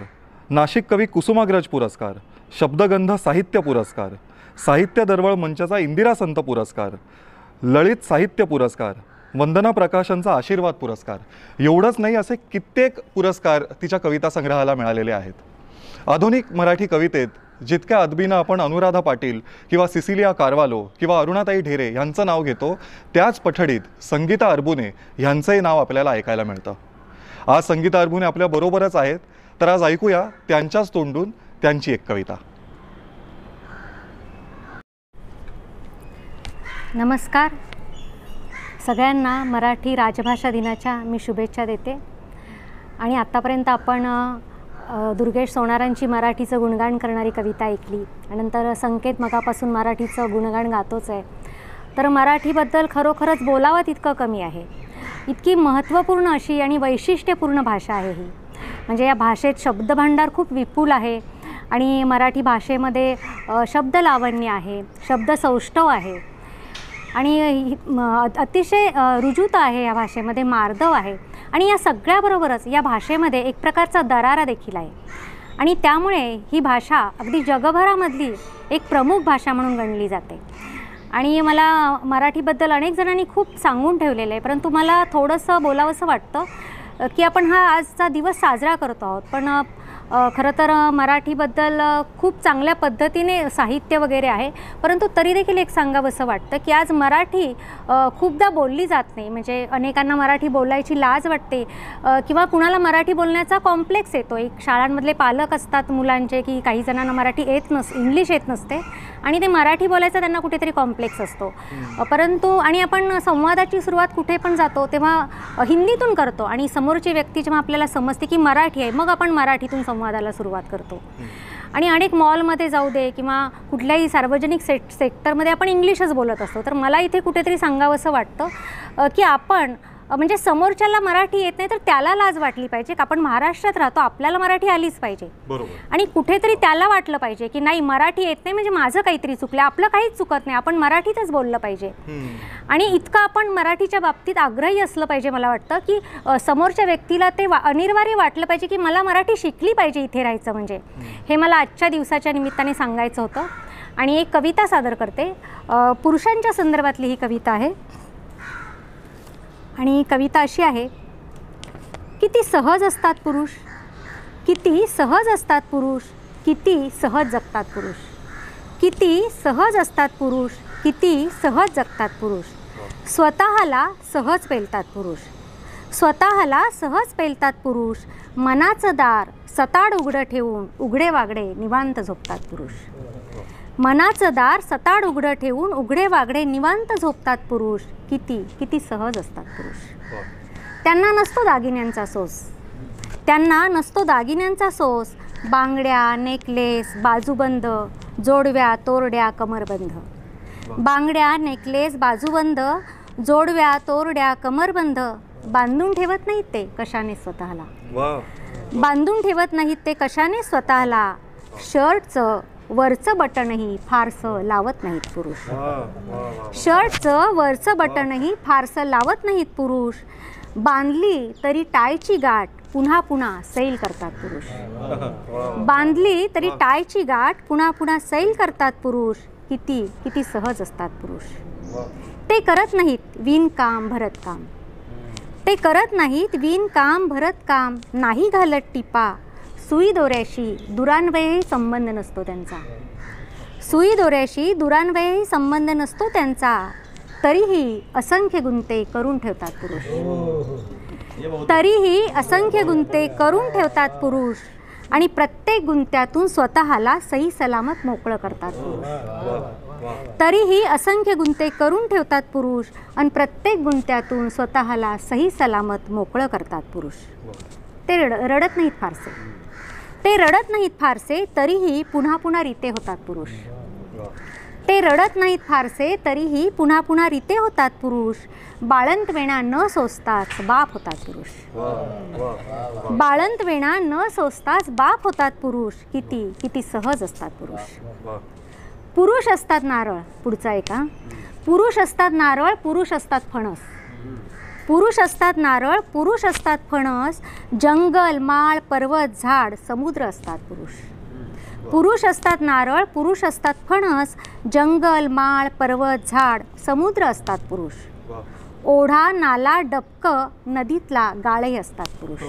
नाशिक कवी कुसुमाग्रज पुरस्कार, शब्दगंध साहित्य पुरस्कार, साहित्य दरवळ मंचाचा इंदिरा संत पुरस्कार, ललित साहित्य पुरस्कार, वंदना प्रकाशनचा आशीर्वाद पुरस्कार. एवढंच नाही, असे कित्येक पुरस्कार तिच्या कविता संग्रहाला मिळालेले आहेत. आधुनिक मराठी कवितेत जितक्या अदबीनं आपण अनुराधा पाटील किंवा सिसिलिया कारवालो किंवा अरुणाताई ढेरे यांचं नाव घेतो, त्याच पठडीत संगीता अरबुने यांचंही नाव आपल्याला ऐकायला मिळतं. आज संगीता अरबुने आपल्या बरोबरच आहेत, तर आज ऐकूया त्यांच्याच तोंडून त्यांची एक कविता. नमस्कार सगळ्यांना, मराठी राजभाषा दिनाच्या मी शुभेच्छा देते. आणि आत्तापर्यंत आपण दुर्गेश सोनारांची मराठीचं गुणगान करणारी कविता ऐकली, नंतर संकेत मगापासून मराठीचं गुणगान गातोच आहे. तर मराठीबद्दल खरोखरच बोलावं तितकं कमी आहे. इतकी महत्त्वपूर्ण अशी आणि वैशिष्ट्यपूर्ण भाषा आहे ही. म्हणजे या भाषेत शब्दभांडार खूप विपुल आहे, आणि मराठी भाषेमध्ये शब्दलावण्य आहे, शब्दसौष्ठव आहे, आणि अतिशय रुजूता आहे या भाषेमध्ये, मार्दव आहे. आणि या सगळ्याबरोबरच या भाषेमध्ये एक प्रकारचा दरारा देखील आहे, आणि त्यामुळे ही भाषा अगदी जगभरामधली एक प्रमुख भाषा म्हणून गणली जाते. आणि मला मराठीबद्दल अनेक जणांनी खूप सांगून ठेवलेलं आहे, परंतु मला थोडंसं बोलावंसं वाटतं की आपण हा आजचा दिवस साजरा करतो आहोत, पण खरं तर मराठीबद्दल खूप चांगल्या पद्धतीने साहित्य वगैरे आहे, परंतु तरी देखील एक सांगावंसं वाटतं की आज मराठी खूपदा बोलली जात नाही. म्हणजे अनेकांना मराठी बोलायची लाज वाटते, किंवा कुणाला मराठी बोलण्याचा कॉम्प्लेक्स येतो. एक शाळांमधले पालक असतात मुलांचे की काही जणांना मराठी इंग्लिश येत नसते, आणि ते मराठी बोलायचा त्यांना कुठेतरी कॉम्प्लेक्स असतो. परंतु आणि आपण संवादाची सुरुवात कुठे पण जातो तेव्हा हिंदीतून करतो, आणि समोरची व्यक्ती जेव्हा आपल्याला समजते की मराठी आहे, मग आपण मराठीतून संवादाला सुरुवात करतो. आणि अनेक मॉलमध्ये जाऊ दे किंवा कुठल्याही सार्वजनिक सेक्टरमध्ये आपण इंग्लिशच बोलत असतो. तर मला इथे कुठेतरी सांगावंसं वाटतं की आपण म्हणजे समोरच्याला मराठी येत नाही तर त्याला लाज वाटली पाहिजे की आपण महाराष्ट्रात राहतो, आपल्याला मराठी आलीच पाहिजे. आणि कुठेतरी त्याला वाटलं पाहिजे की नाही मराठी येत नाही म्हणजे माझं काहीतरी चुकलं. आपलं काहीच चुकत नाही, आपण मराठीतच बोललं पाहिजे. आणि इतकं आपण मराठीच्या बाबतीत आग्रही असलं पाहिजे मला वाटतं की समोरच्या व्यक्तीला ते अनिवार्य वाटलं पाहिजे की मला मराठी शिकली पाहिजे इथे राहायचं म्हणजे. हे मला आजच्या दिवसाच्या निमित्ताने सांगायचं होतं. आणि एक कविता सादर करते, पुरुषांच्या संदर्भातली ही कविता आहे. आणि कविता अशी आहे, किती सहज असतात पुरुष, किती सहज असतात पुरुष, किती सहज जगतात पुरुष. किती सहज असतात पुरुष, किती सहज जगतात पुरुष. स्वतःला सहज पेलतात पुरुष, स्वतःला सहज पेलतात पुरुष. मनाचं दार सताड उघडं ठेवून उघडे वागडे निवांत झोपतात पुरुष. मनाचं दार सताड उघडं ठेवून उघडे वागडे निवांत झोपतात पुरुष. किती किती सहज असतात पुरुष. त्यांना नसतो दागिन्यांचा सोस, त्यांना नसतो दागिन्यांचा सोस. बांगड्या, नेकलेस, बाजूबंद, जोडव्या, तोरड्या, कमरबंद. बांगड्या, नेकलेस, बाजूबंद, जोडव्या, तोरड्या, कमरबंद. बांधून ठेवत नाहीत ते कशाने स्वतःला, बांधून ठेवत नाहीत ते कशाने स्वतःला. शर्टचं वरचं बटनही फारसं लावत नाहीत पुरुष. शर्टचं वरचं बटनही फारसं लावत नाहीत पुरुष. बांधली तरी टायची गाठ पुन्हा पुन्हा सैल करतात पुरुष. बांधली तरी टायची गाठ पुन्हा पुन्हा सैल करतात पुरुष. किती किती सहज असतात पुरुष. ते करत नाहीत विणकाम भरतकाम, ते करत नाहीत विणकाम भरतकाम. नाही घालत टिपा, सुई दोऱ्याशी दुरान्वयही संबंध नसतो त्यांचा. सुई दोऱ्याशी दुरान्वयही संबंध नसतो त्यांचा. तरीही असंख्य गुंते करून ठेवतात पुरुष. तरीही असंख्य गुंते करून ठेवतात पुरुष. आणि प्रत्येक गुंत्यातून स्वतःला सही सलामत मोकळं करतात पुरुष. तरीही असंख्य गुंते करून ठेवतात पुरुष आणि प्रत्येक गुंत्यातून स्वतःला सही सलामत मोकळं करतात पुरुष. ते रडत नाहीत फारसे, ते रडत नाहीत फारसे, तरीही पुन्हा पुन्हा रीते होतात पुरुष. ते रडत नाहीत फारसे, तरीही पुन्हा पुन्हा रीते होतात पुरुष. बाळंत वेणा न सोसताच बाप होतात पुरुष. बाळंत वेणा न सोसताच बाप होतात पुरुष. किती किती सहज असतात पुरुष. पुरुष असतात नारळ, पुढचा एका. पुरुष असतात नारळ, पुरुष असतात फणस. पुरुष असतात नारळ, पुरुष असतात फणस. जंगल, माळ, पर्वत, झाड, समुद्र असतात पुरुष. पुरुष असतात नारळ, पुरुष असतात फणस. जंगल, माळ, पर्वत, झाड, समुद्र असतात पुरुष. ओढा, नाला, डबक, नदीतला गाळही असतात पुरुष.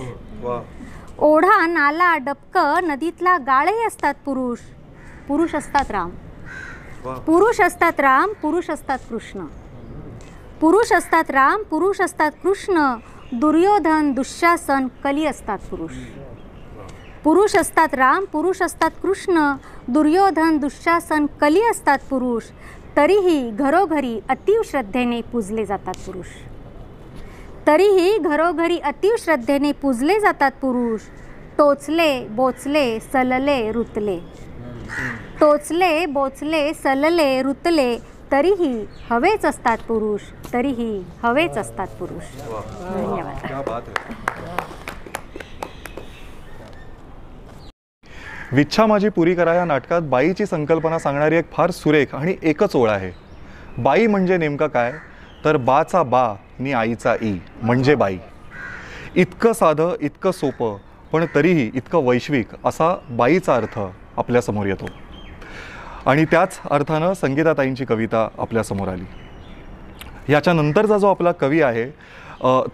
ओढा, नाला, डबक, नदीतला गाळही असतात पुरुष. पुरुष असतात राम, पुरुष असतात राम, पुरुष असतात कृष्ण. पुरुष असतात राम, पुरुष असतात कृष्ण. दुर्योधन, दुःशासन, कली असतात पुरुष. पुरुष असतात राम, पुरुष असतात कृष्ण. दुर्योधन, दुःशासन, कली असतात पुरुष. तरीही घरोघरी अतीव श्रद्धेने पूजले जातात पुरुष. तरीही घरोघरी अतीव श्रद्धेने पूजले जातात पुरुष. टोचले, बोचले, सलले, रुतले. टोचले, बोचले, सलले, रुतले. तरीही हवेच असतात पुरुष. तरीही हवेच असतात पुरुष. धन्यवाद. विच्छा माझी पुरी करा या नाटकात बाईची संकल्पना सांगणारी एक फार सुरेख आणि एकच ओळ आहे. बाई म्हणजे नेमकं काय, तर बाचा बा नि आईचा ई म्हणजे बाई. इतकं साधं, इतकं सोपं, पण तरीही इतकं वैश्विक असा बाईचा अर्थ आपल्यासमोर येतो. आणि त्याच अर्थानं संगीताताईंची कविता आपल्यासमोर आली. याच्यानंतरचा जो आपला कवी आहे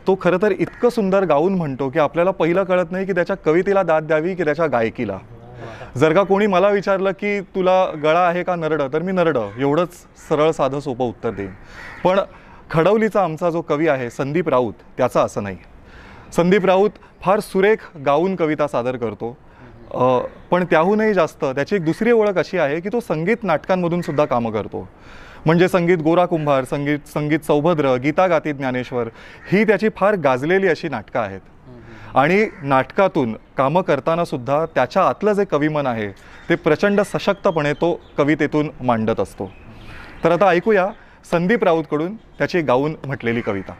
तो खरं तर इतकं सुंदर गाऊन म्हणतो की आपल्याला पहिलं कळत नाही की त्याच्या कवितेला दाद द्यावी की त्याच्या गायकीला. जर का कोणी मला विचारलं की तुला गळा आहे का नरडं, तर मी नरडं एवढंच सरळ साधं सोपं उत्तर देईन. पण खडवलीचा आमचा जो कवी आहे संदीप राऊत, त्याचा असं नाही. संदीप राऊत फार सुरेख गाऊन कविता सादर करतो, पण त्याहूनही जास्त त्याची एक दुसरी ओळख अशी आहे की तो संगीत नाटकांमधून सुद्धा कामं करतो. म्हणजे संगीत गोरा कुंभार, संगीत सौभद्र, गीता गाती ज्ञानेश्वर ही त्याची फार गाजलेली अशी नाटकं आहेत. आणि नाटकातून कामं करतानासुद्धा त्याच्या आतलं जे कविमन आहे ते प्रचंड सशक्तपणे तो कवितेतून मांडत असतो. तर आता ऐकूया संदीप राऊतकडून त्याची गाऊन म्हटलेली कविता.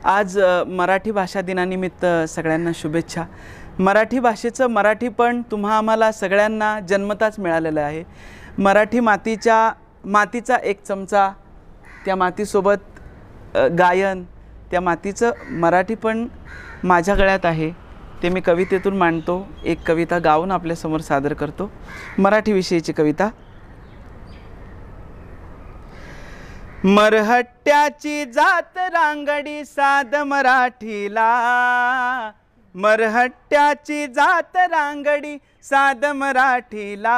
आज मराठी भाषा दिनानिमित्त सगळ्यांना शुभेच्छा. मराठी भाषेचं मराठीपण तुम्हा आम्हाला सगळ्यांना जन्मताच मिळालेलं आहे. मराठी मातीचा एक चमचा, त्या मातीसोबत गायन, त्या मातीचं मराठीपण माझ्या गळ्यात आहे. ते मी कवितेतून मांडतो. एक कविता गाऊन आपल्यासमोर सादर करतो. मराठीविषयीची कविता. मरहट्ट्याची जात रांगडी साध मराठीला, मरहट्ट्याची जात रांगडी साध मराठीला,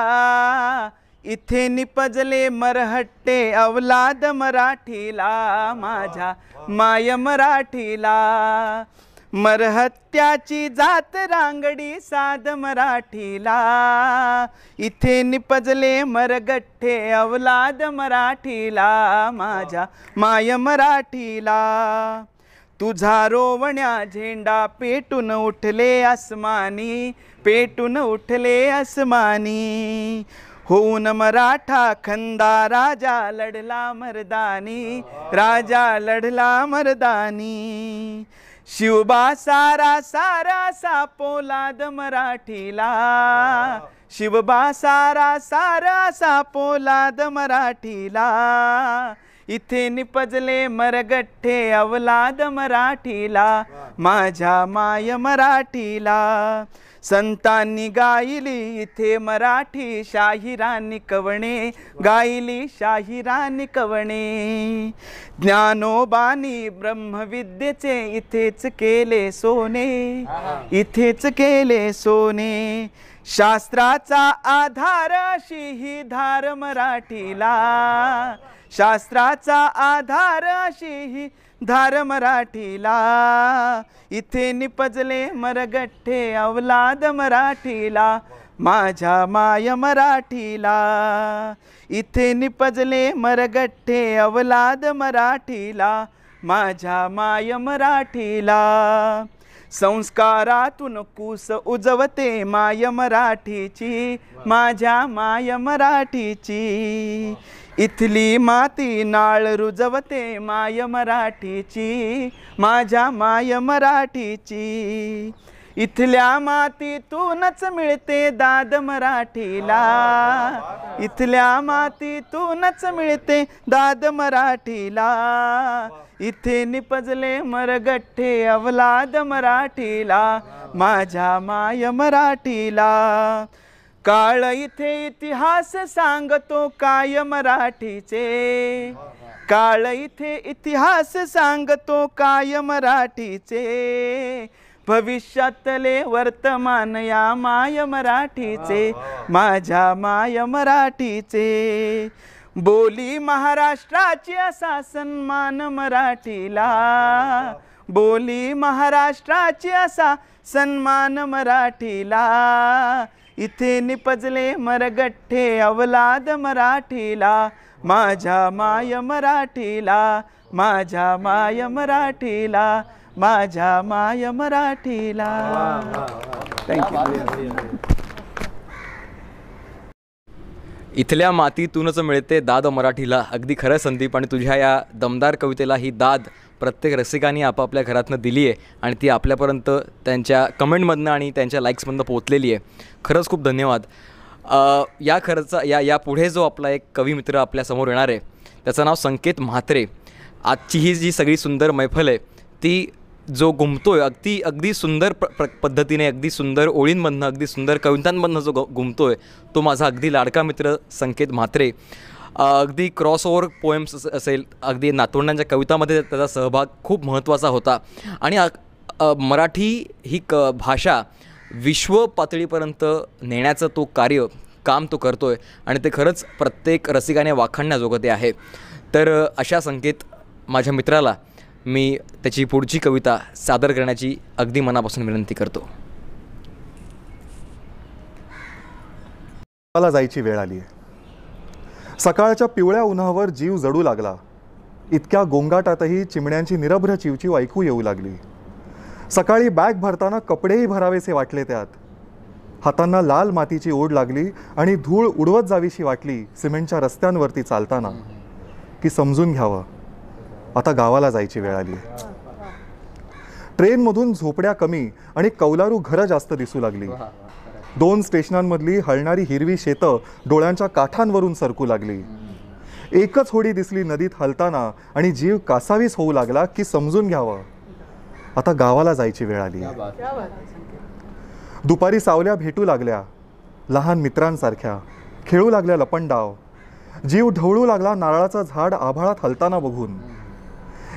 इथे निपजले मरहट्टे अवलाद मराठीला, माझ्या माय मराठीला. मरहट्ट्याची जात रांगडी साध मराठीला, इथे निपजले मरगठ्ठे अवलाद मराठीला, माझ्या माय मराठीला. तुझा रोवण्या झेंडा पेटून उठले आसमानी, पेटून उठले आसमानी, होऊन मराठा खंदा राजा लढला मर्दानी, राजा लढला मर्दानी. शिवबा सारा सारा सा पोलाद मराठीला, शिवबा सारा सारा सा पोलाद मराठीला, इथे निपजले मरगठ्ठे अवलाद मराठीला, माझ्या माय मराठीला. संतांनी गायली इथे मराठी शाहिरांनी कवणे, गायली शाहिरांनी कवणे. ज्ञानोबानी ब्रह्मविद्येचे इथेच केले सोने, इथेच केले सोने. शास्त्राचा आधार अशी ही धार मराठीला, शास्त्राचा आधार अशी ही धार मराठीला, इथे निपजले मरगठ्ठे अवलाद मराठीला, माझ्या माय मराठीला. इथे निपजले मरगठ्ठे अवलाद मराठीला, माझ्या माय मराठीला. संस्कारातून कूस उजवते माय मराठीची, माझ्या माय मराठीची. इथली माती नाळ रुजवते माय मराठीची, माझ्या माय मराठीची. इथल्या मातीतूनच मिळते दाद मराठीला, इथल्या मातीतूनच मिळते दाद मराठीला, इथे निपजले मरगठ्ठे अवलाद मराठीला, माझ्या माय मराठीला. काळ इथे इतिहास सांगतो काय मराठीचे, काळ इथे इतिहास सांगतो काय मराठीचे. भविष्यातले वर्तमान या माय मराठीचे, माझ्या माय मराठीचे. बोली महाराष्ट्राची असा सन्मान मराठीला, बोली महाराष्ट्राची असा सन्मान मराठीला, इथे निपजले मरगठ्ठे अवलाद मराठीला, माझ्या माय मराठीला, माझ्या माय मराठीला, माझ्या माय मराठीला. थँक्यू. इथल्या मातीतूनच मिळते दाद मराठीला. अगदी खरं संदीप, आणि तुझ्या या दमदार कवितेला ही दाद प्रत्येक रसिकांनी आपापल्या घरातनं दिली आहे आणि ती आपल्यापर्यंत त्यांच्या कमेंटमधनं आणि त्यांच्या लाईक्समधनं पोचलेली आहे. खरंच खूप धन्यवाद. या पुढे जो आपला एक कविमित्र आपल्यासमोर येणार आहे त्याचं नाव संकेत म्हात्रे. आजची ही जी सगळी सुंदर मैफल आहे ती जो घुमतोय अगदी सुंदर पद्धतीने, अगदी सुंदर ओळींमधनं, अगदी सुंदर कवितांमधनं जो घुमतोय तो माझा अगदी लाडका मित्र संकेत म्हात्रे. अगदी क्रॉसओव्हर पोएम्स असेल, अगदी नातवंडांच्या कवितामध्ये त्याचा सहभाग खूप महत्त्वाचा होता. आणि मराठी ही भाषा विश्व पातळीपर्यंत नेण्याचं तो काम तो करतो आहे आणि ते खरंच प्रत्येक रसिकाने वाखाणण्याजोगं ते आहे. तर अशा संकेत माझ्या मित्राला मी त्याची पुढची कविता सादर करण्याची अगदी मनापासून विनंती करतो. मला जायची वेळ आली आहे. सकाळच्या पिवळ्या उन्हावर जीव जडू लागला. इतक्या गोंगाटातही चिमण्यांची निरभ्र चिवचिव ऐकू येऊ लागली. सकाळी बॅग भरताना कपडेही भरावेसे वाटले त्यात. हातांना लाल मातीची ओढ लागली आणि धूळ उडवत जावीशी वाटली सिमेंटच्या रस्त्यांवरती चालताना, की समजून घ्यावं आता गावाला जायची वेळ आली. ट्रेनमधून झोपड्या कमी आणि कौलारू घरं जास्त दिसू लागली. 2 स्टेशनांमधली हलणारी हिरवी शेतं डोळ्यांच्या काठांवरून सरकू लागली. एकच होडी दिसली नदीत हलताना आणि जीव कासावीस होऊ लागला, की समजून घ्यावं आता गावाला जायची वेळ आली. दुपारी सावल्या भेटू लागल्या लहान मित्रांसारख्या, खेळू लागल्या लपंडाव. जीव ढवळू लागला नारळाचं झाड आभाळात हलताना बघून.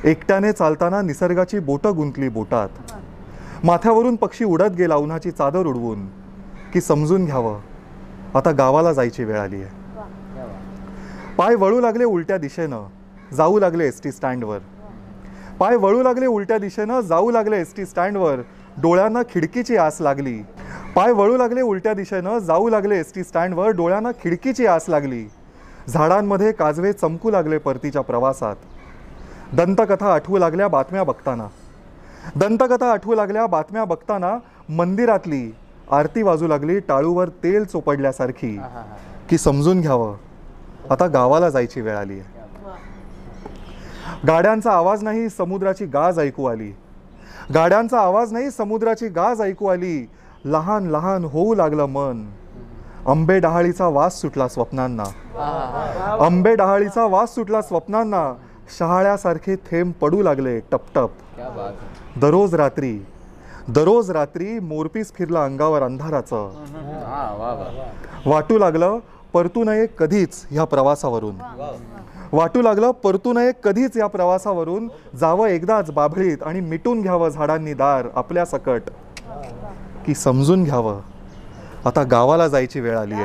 एकट्याने चालताना निसर्गाची बोटं गुंतली बोटात. माथ्यावरून पक्षी उडत गेला उन्हाची चादर उडवून, की समजून घ्यावं आता गावाला जायची वेळ आली आहे. पाय वळू लागले उलट्या दिशेनं, जाऊ लागले एस टी स्टँडवर. पाय वळू लागले उलट्या दिशेनं, जाऊ लागले एस टी स्टँडवर. डोळ्यांना खिडकीची आस लागली. पाय वळू लागले उलट्या दिशेनं, जाऊ लागले एस टी स्टँडवर. डोळ्यांना खिडकीची आस लागली. झाडांमध्ये काजवे चमकू लागले परतीच्या प्रवासात. दंतकथा आठवू लागल्या बातम्या बघताना. दंतकथा आठवू लागल्या बातम्या बघताना. मंदिरातली आरती वाजू लागली टाळूवर तेल चोपडल्यासारखी, की समजून घ्यावं आता गावाला जायची वेळ आली आहे. गाड्यांचा आवाज नाही समुद्राची गाज ऐकू आली. गाड्यांचा आवाज नाही समुद्राची गाज ऐकू आली. लहान लहान होऊ लागलं मन. आंबे डहाळीचा वास सुटला स्वप्नांना. आंबे डहाळीचा वास सुटला स्वप्नांना. शहाळ्यासारखे थेंब पडू लागले टपटप. दररोज रात्री मोरपीस फिरला अंगावर अंधाराचं. वाटू लागलं परतू नये कधीच ह्या प्रवासावरून. वाटू लागलं परतू नये कधीच या प्रवासावरून. जावं एकदाच बाभळीत आणि मिटून घ्यावं झाडांनी दार आपल्या सकट, की समजून घ्यावं आता गावाला जायची वेळ आली आहे.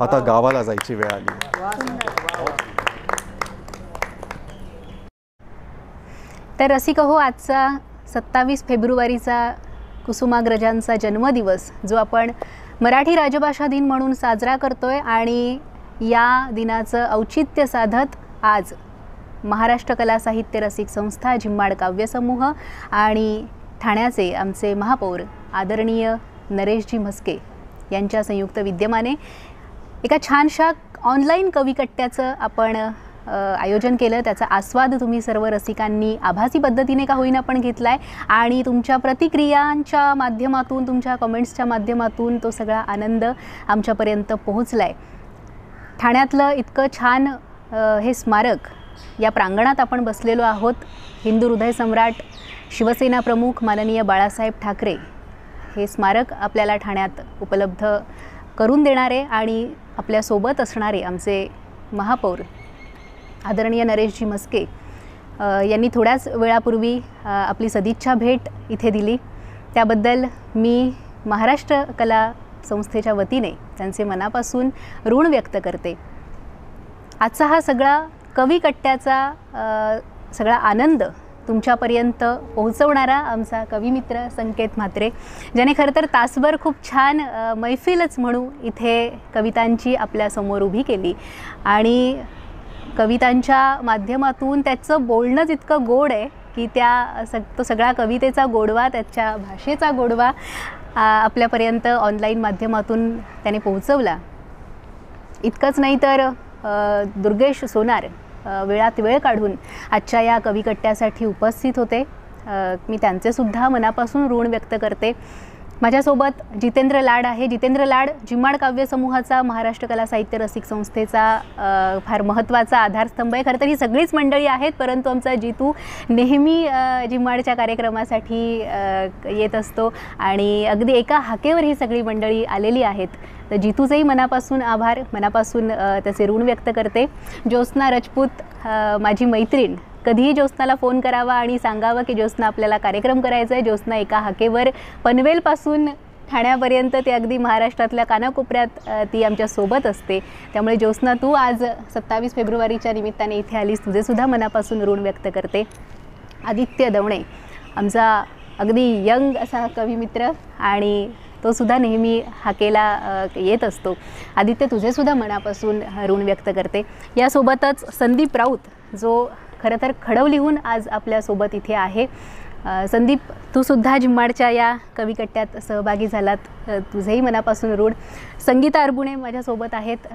आता गावाला जायची वेळ आली आहे. तर रसिक हो, आजचा 27 फेब्रुवारीचा कुसुमाग्रजांचा जन्मदिवस जो आपण मराठी राजभाषा दिन म्हणून साजरा करतोय, आणि या दिनाचं औचित्य साधत आज महाराष्ट्र कला साहित्य रसिक संस्था, झिम्माड काव्य समूह आणि ठाण्याचे आमचे महापौर आदरणीय नरेशजी म्हस्के यांच्या संयुक्त विद्यमाने एका छानशा ऑनलाईन कविकट्ट्याचं आपण आयोजन केलं. त्याचा आस्वाद तुम्ही सर्व रसिकांनी आभासी पद्धतीने का होईना पण घेतला आहे, आणि तुमच्या प्रतिक्रियांच्या माध्यमातून, तुमच्या कमेंट्सच्या माध्यमातून तो सगळा आनंद आमच्यापर्यंत पोहोचला आहे. ठाण्यातलं इतकं छान हे स्मारक, या प्रांगणात आपण बसलेलो आहोत. हिंदू हृदय सम्राट, शिवसेना प्रमुख माननीय बाळासाहेब ठाकरे हे स्मारक आपल्याला ठाण्यात उपलब्ध करून देणारे आणि आपल्यासोबत असणारे आमचे महापौर आदरणीय नरेशजी म्हस्के यांनी थोड्याच वेळापूर्वी आपली सदिच्छा भेट इथे दिली. त्याबद्दल मी महाराष्ट्र कला संस्थेच्या वतीने त्यांचे मनापासून ऋण व्यक्त करते. आजचा हा सगळा कविकट्ट्याचा सगळा आनंद तुमच्यापर्यंत पोहोचवणारा आमचा कविमित्र संकेत म्हात्रे, ज्याने खरं तर तासभर खूप छान मैफिलच म्हणू इथे कवितांची आपल्यासमोर उभी केली, आणि कवितांच्या माध्यमातून त्याचं बोलणंच इतकं गोड आहे की तो सगळा कवितेचा गोडवा, त्याच्या भाषेचा गोडवा आपल्यापर्यंत ऑनलाईन माध्यमातून त्याने पोहोचवला. इतकंच नाही तर दुर्गेश सोनार वेळात वेळ काढून आजच्या या कविकट्ट्यासाठी उपस्थित होते. मी त्यांचेसुद्धा मनापासून ऋण व्यक्त करते. माझ्यासोबत जितेंद्र लाड आहे. जितेंद्र लाड झिम्माड काव्य समूहाचा, महाराष्ट्र कला साहित्य रसिक संस्थेचा फार महत्त्वाचा आधारस्तंभ आहे. खरं तर ही सगळीच मंडळी आहेत, परंतु आमचा जितू नेहमी झिम्माडच्या कार्यक्रमासाठी येत असतो आणि अगदी एका हाकेवर ही सगळी मंडळी आलेली आहेत. तर जितूचेही मनापासून आभार, मनापासून त्याचे ऋण व्यक्त करते. ज्योत्स्ना राजपूत माझी मैत्रीण, कधीही ज्योत्स्नाला फोन करावा आणि सांगावं की ज्योत्स्ना आपल्याला कार्यक्रम करायचा आहे. ज्योत्स्ना एका हाकेवर पनवेलपासून ठाण्यापर्यंत ते अगदी महाराष्ट्रातल्या कानाकोपऱ्यात ती आमच्यासोबत असते. त्यामुळे ज्योत्स्ना, तू आज 27 फेब्रुवारीच्या निमित्ताने इथे आलीस, तुझेसुद्धा मनापासून ऋण व्यक्त करते. आदित्य दवणे आमचा अगदी यंग असा कविमित्र, आणि तोसुद्धा नेहमी हाकेला येत असतो. आदित्य, तुझेसुद्धा मनापासून ऋण व्यक्त करते. यासोबतच संदीप राऊत, जो खरं तर खडवलीहून आज आपल्यासोबत इथे आहे, संदीप, तू सुद्धा झिम्माडच्या या कविकट्ट्यात सहभागी झालात, तुझेही मनापासून ऋण. संगीता अरबुणे माझ्यासोबत आहेत.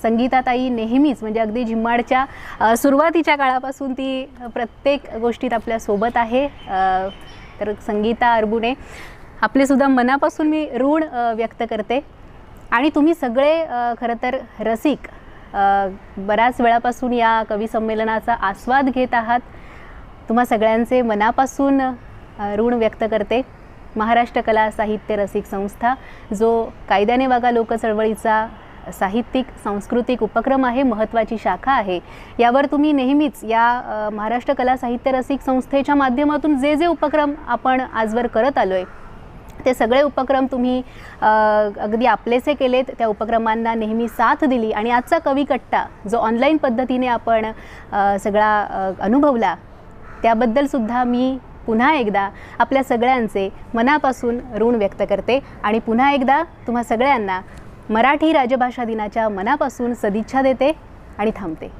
संगीताताई नेहमीच म्हणजे अगदी झिम्माडच्या सुरुवातीच्या काळापासून ती प्रत्येक गोष्टीत आपल्यासोबत आहे. तर संगीता अरबुणे, आपलेसुद्धा मनापासून मी ऋण व्यक्त करते. आणि तुम्ही सगळे खरं तर रसिक बऱ्याच वेळापासून या कविसंमेलनाचा आस्वाद घेत आहात. तुम्हा सगळ्यांचे मनापासून ऋण व्यक्त करते. महाराष्ट्र कला साहित्य रसिक संस्था जो कायद्याने वागा लोकचळवळीचा साहित्यिक सांस्कृतिक उपक्रम आहे, महत्त्वाची शाखा आहे, यावर तुम्ही नेहमीच या महाराष्ट्र कला साहित्य रसिक संस्थेच्या माध्यमातून जे जे उपक्रम आपण आजवर करत आलो आहे ते सगळे उपक्रम तुम्ही अगदी आपलेसे केलेत. त्या उपक्रमांना नेहमी साथ दिली आणि आजचा कविकट्टा जो ऑनलाईन पद्धतीने आपण सगळा अनुभवला त्याबद्दलसुद्धा मी पुन्हा एकदा आपल्या सगळ्यांचे मनापासून ऋण व्यक्त करते. आणि पुन्हा एकदा तुम्हा सगळ्यांना मराठी राजभाषा दिनाच्या मनापासून सदिच्छा देते आणि थांबते.